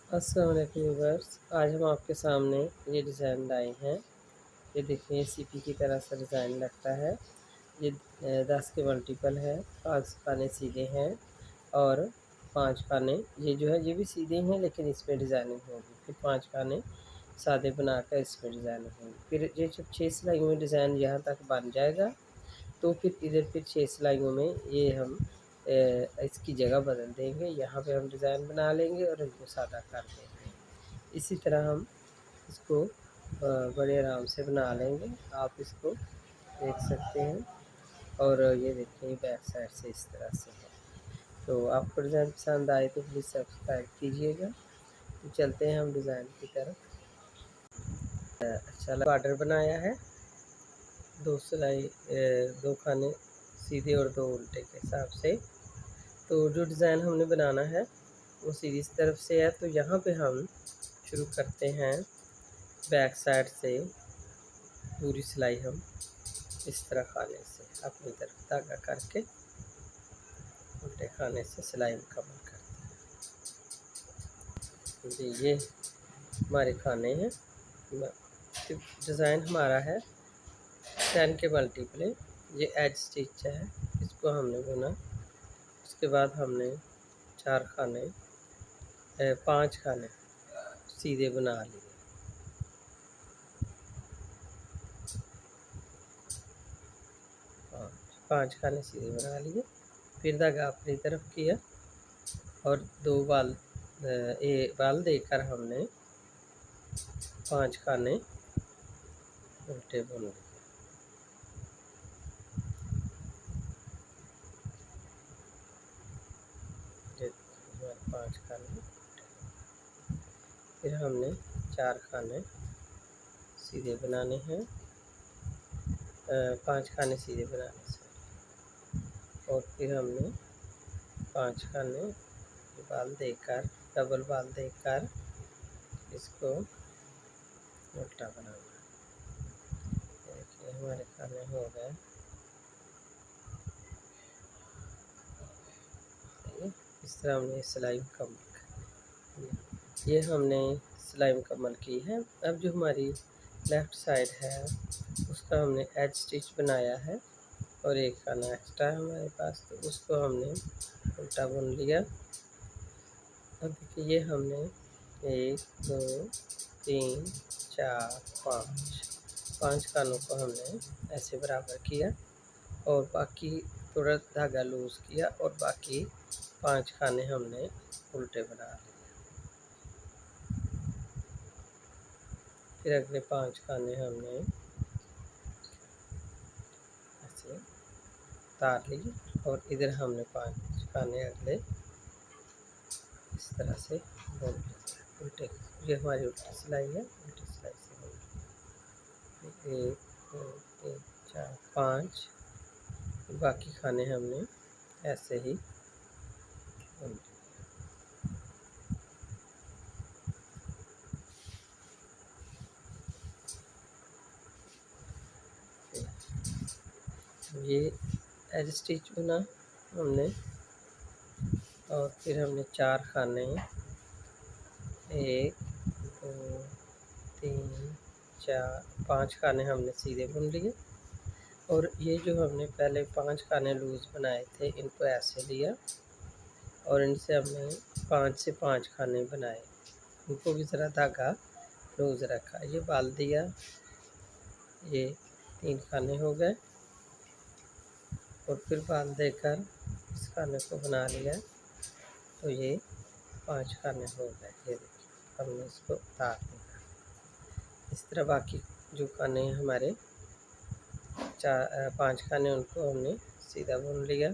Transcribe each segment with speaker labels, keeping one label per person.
Speaker 1: अस्सलाम वालेकुम व्यूअर्स। आज हम आपके सामने ये डिज़ाइन लाए हैं। ये देखिए सीपी की तरह सा डिज़ाइन लगता है। ये 10 के मल्टीपल है, 5 खाने सीधे हैं और 5 खाने ये जो है ये भी सीधे हैं, लेकिन इसमें डिज़ाइनिंग होगी। फिर 5 खाने सादे बनाकर इसमें डिज़ाइनिंग होगी। फिर ये जब 6 सिलाइयों में डिज़ाइन यहाँ तक बन जाएगा तो फिर इधर फिर 6 सिलाइयों में ये हम इसकी जगह बदल देंगे। यहाँ पे हम डिज़ाइन बना लेंगे और इनको सादा कर देंगे। इसी तरह हम इसको बड़े आराम से बना लेंगे। आप इसको देख सकते हैं। और ये देखिए बैक साइड से इस तरह से है। तो आपको डिज़ाइन पसंद आए तो प्लीज़ सब्सक्राइब कीजिएगा। तो चलते हैं हम डिज़ाइन की तरफ। अच्छा बॉर्डर बनाया है, 2 सिलाई 2 खाने सीधे और 2 उल्टे के हिसाब से। तो जो डिज़ाइन हमने बनाना है वो सीधी इस तरफ से है। तो यहाँ पे हम शुरू करते हैं बैक साइड से। पूरी सिलाई हम इस तरह खाने से अपनी तरफ धागा करके उल्टे खाने से सिलाई मुकम्मल करते हैं। जी ये हमारे खाने हैं। डिज़ाइन हमारा है 10 के मल्टीपल। ये एज स्टिच है, इसको हमने बुना। उसके बाद हमने 4 खाने 5 खाने सीधे बना लिए। 5 खाने सीधे बना लिए। फिर धागा अपनी तरफ किया और 2 बाल देकर हमने 5 खाने उल्टे बुन लिए। ये 5 खाने। फिर हमने 4 खाने सीधे बनाने हैं। 5 खाने सीधे बनाने से और फिर हमने 5 खाने बाल देकर डबल बाल देकर इसको उल्टा बनाना। देखिए हमारे खाने हो गए। इस तरह हमने सिलाई मुकम्मल की। ये हमने सिलाई मुकम्मल की है। अब जो हमारी लेफ़्ट साइड है उसका हमने एज स्टिच बनाया है और एक खाना एक्स्ट्रा है हमारे पास, तो उसको हमने उल्टा बुन लिया। अब देखिए ये हमने 1 2 3 4 5 खानों को हमने ऐसे बराबर किया और बाकी थोड़ा धागा लूज़ किया और बाकी 5 खाने हमने उल्टे बना लिए। फिर अगले 5 खाने हमने ऐसे उतार लिए और इधर हमने 5 खाने अगले इस तरह से बुन लिए उल्टे। ये हमारी उल्टी सिलाई है। उल्टी सिलाई से बुन 1 2 3 4 5। बाकी खाने हमने ऐसे ही बुन लिए। ये एज स्टिच बुना हमने और फिर हमने 4 खाने 1 2 3 4 5 खाने हमने सीधे बुन लिए और ये जो हमने पहले 5 खाने लूज़ बनाए थे इनको ऐसे लिया और इनसे हमने 5 से 5 खाने बनाए। इनको भी ज़रा धागा लूज़ रखा। ये बाल दिया, ये 3 खाने हो गए और फिर बाल देकर इस खाने को बना लिया तो ये 5 खाने हो गए। ये देखिए हमने इसको उतार दिया। इस तरह बाकी जो खाने हैं हमारे 5 खाने उनको हमने सीधा बुन लिया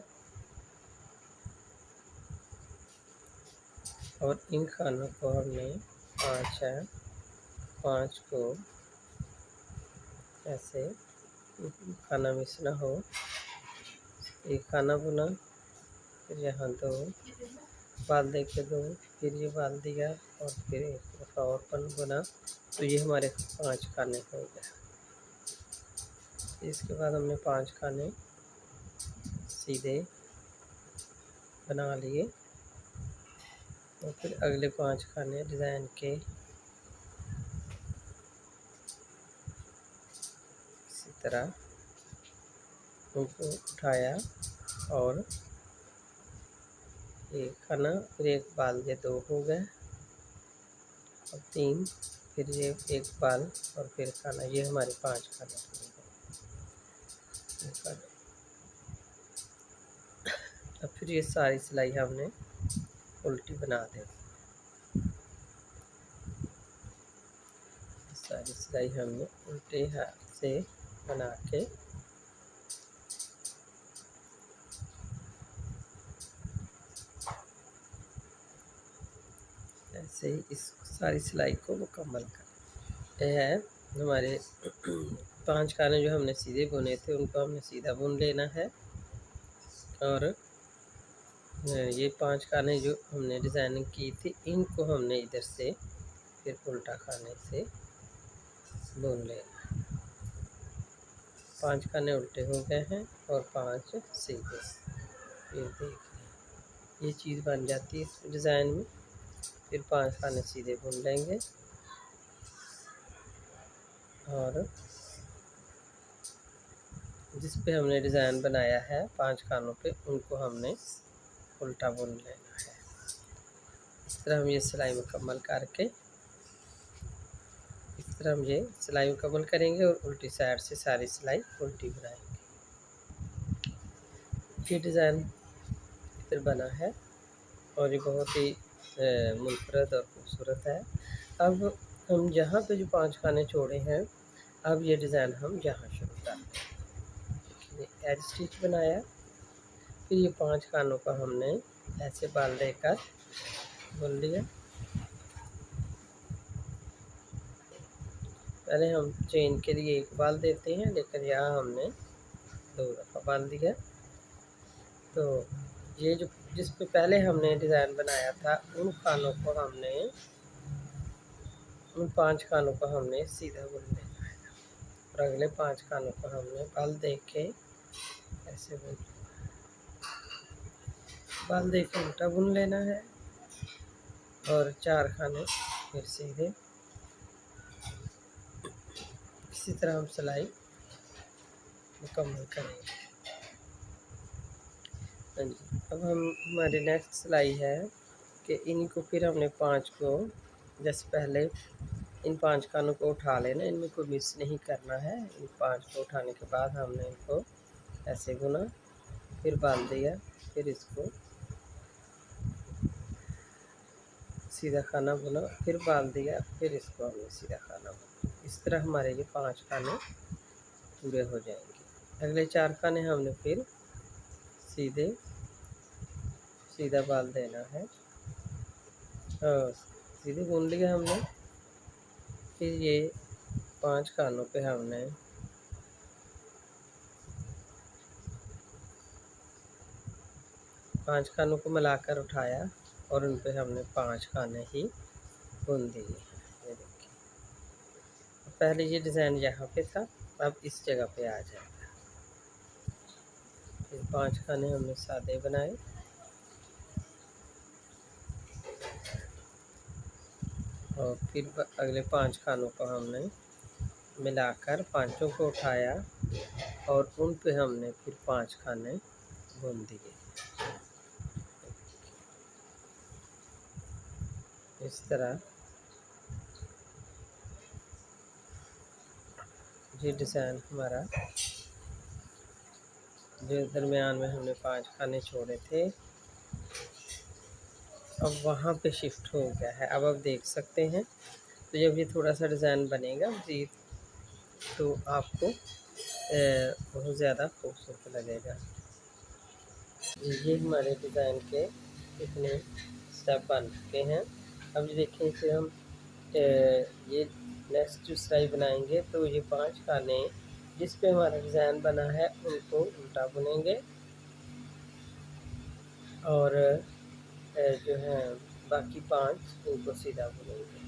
Speaker 1: और इन खानों को हमने 5 है 5 को ऐसे खाना मिस ना हो। एक खाना बुना, फिर यहाँ 2 बाल दे के 2, फिर ये बाल दिया और फिर एक दफ़ा और बुना तो ये हमारे 5 खाने हो गए। इसके बाद हमने 5 खाने सीधे बना लिए और फिर अगले 5 खाने डिज़ाइन के इसी तरह उनको उठाया और एक खाना, फिर एक बाल, ये 2 हो गए, और 3, फिर ये एक बाल और फिर खाना, ये हमारे 5 खाने हो गए। अब फिर ये सारी सिलाई हमने उल्टी बना दें। सारी सिलाई हमने उल्टे हाथ से बना के ऐसे ही इस सारी सिलाई को मुकम्मल कर। यह है हमारे 5 खाने जो हमने सीधे बुने थे, उनको हमने सीधा बुन लेना है। और ये 5 खाने जो हमने डिज़ाइनिंग की थी, इनको हमने इधर से फिर उल्टा खाने से बुन लेना। 5 खाने उल्टे हो गए हैं और 5 सीधे। ये देख लें, ये चीज़ बन जाती है इस डिज़ाइन में। फिर 5 खाने सीधे बुन लेंगे और जिस पे हमने डिज़ाइन बनाया है 5 खानों पे, उनको हमने उल्टा बुन लेना है। इस तरह हम ये सिलाई मुकम्मल करके, इस तरह हम ये सिलाई मुकम्मल करेंगे और उल्टी साइड से सारी सिलाई उल्टी बनाएंगे। ये डिज़ाइन फिर बना है और ये बहुत ही मुनफरद और खूबसूरत है। अब हम जहाँ पे जो 5 खाने छोड़े हैं, अब ये डिज़ाइन हम यहाँ शुरू करते हैं। ये एज स्टिच बनाया, फिर ये 5 खानों का हमने ऐसे बाल देकर बुन लिया। पहले हम चेन के लिए एक बाल देते हैं, लेकिन यहाँ हमने 2 दफ़ा बाल दिया। तो ये जो जिस पे पहले हमने डिज़ाइन बनाया था, उन खानों को हमने, उन 5 खानों को हमने सीधा बुन लेना है और अगले 5 खानों को हमने बाल दे के ऐसे बुन, बाल दे के उल्टा बुन लेना है और 4 खाने फिर सीधे। इसी तरह हम सिलाई मुकम्मल करेंगे। हाँ जी, अब हम हमारी नेक्स्ट सिलाई है कि इनको फिर हमने 5 को, जैसे पहले इन 5 खानों को उठा लेना, इनमें कोई मिस नहीं करना है। इन 5 को उठाने के बाद हमने इनको ऐसे बुना, फिर बांध दिया, फिर इसको सीधा खाना बुना, फिर बांध दिया, फिर इसको हमने सीधा खाना बुना। इस तरह हमारे ये 5 खाने पूरे हो जाएंगे। अगले 4 खाने हमने फिर सीधा बाल देना है और सीधे बुन लिया हमने। फिर ये 5 खानों पे हमने पाँच खानों को मिलाकर उठाया और उन पे हमने 5 खाने ही बुन दिए। ये देखिए, पहले ये डिज़ाइन यहाँ पे था, अब इस जगह पे आ जाएगा। फिर 5 खाने हमने सादे बनाए और फिर अगले 5 खानों को हमने मिलाकर पाँचों को उठाया और उन पे हमने फिर 5 खाने बुन दिए। इस तरह ये डिज़ाइन हमारा, जो दरमियान में हमने 5 खाने छोड़े थे, अब वहाँ पे शिफ्ट हो गया है। अब आप देख सकते हैं। तो जब ये थोड़ा सा डिज़ाइन बनेगा मज़ीद, तो आपको बहुत ज़्यादा खूबसूरत लगेगा। ये हमारे डिज़ाइन के कितने स्टेप बन चुके हैं। अब ये देखें, फिर हम ये नेक्स्ट जो सिलाई बनाएंगे, तो ये 5 खाने जिस पे हमारा डिज़ाइन बना है, उनको उल्टा बुनेंगे और जो है बाकी 5 इनको सीधा बुनेंगे।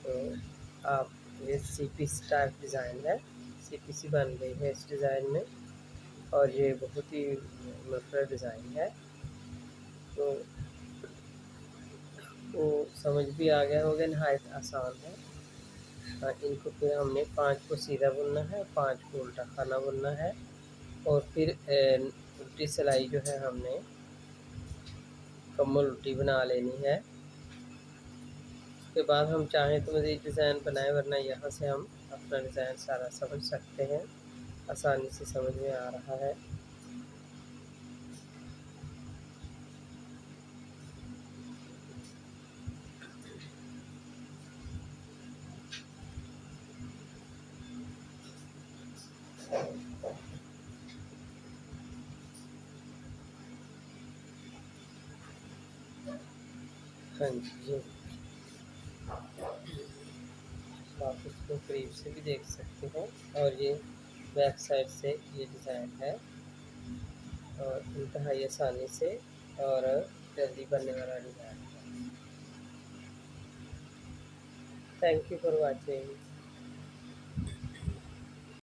Speaker 1: तो आप, ये CPC टाइप डिज़ाइन है, CPC बन गई है इस डिज़ाइन में और ये बहुत ही मुनफरद डिज़ाइन है। तो समझ भी आ गया होगा, नहायत आसान है। इनको फिर हमने 5 को सीधा बुनना है, 5 को उल्टा खाना बुनना है और फिर उल्टी सिलाई जो है हमने कम्बल उल्टी बना लेनी है। उसके बाद हम चाहें तो मज़ीद डिज़ाइन बनाए, वरना यहाँ से हम अपना डिज़ाइन सारा समझ सकते हैं। आसानी से समझ में आ रहा है। हाँ जी, ये आप इसको करीब से भी देख सकते हैं। और ये बैक साइड से ये डिज़ाइन है और इंतहाई आसानी से और जल्दी बनने वाला डिज़ाइन है। Thank you for watching.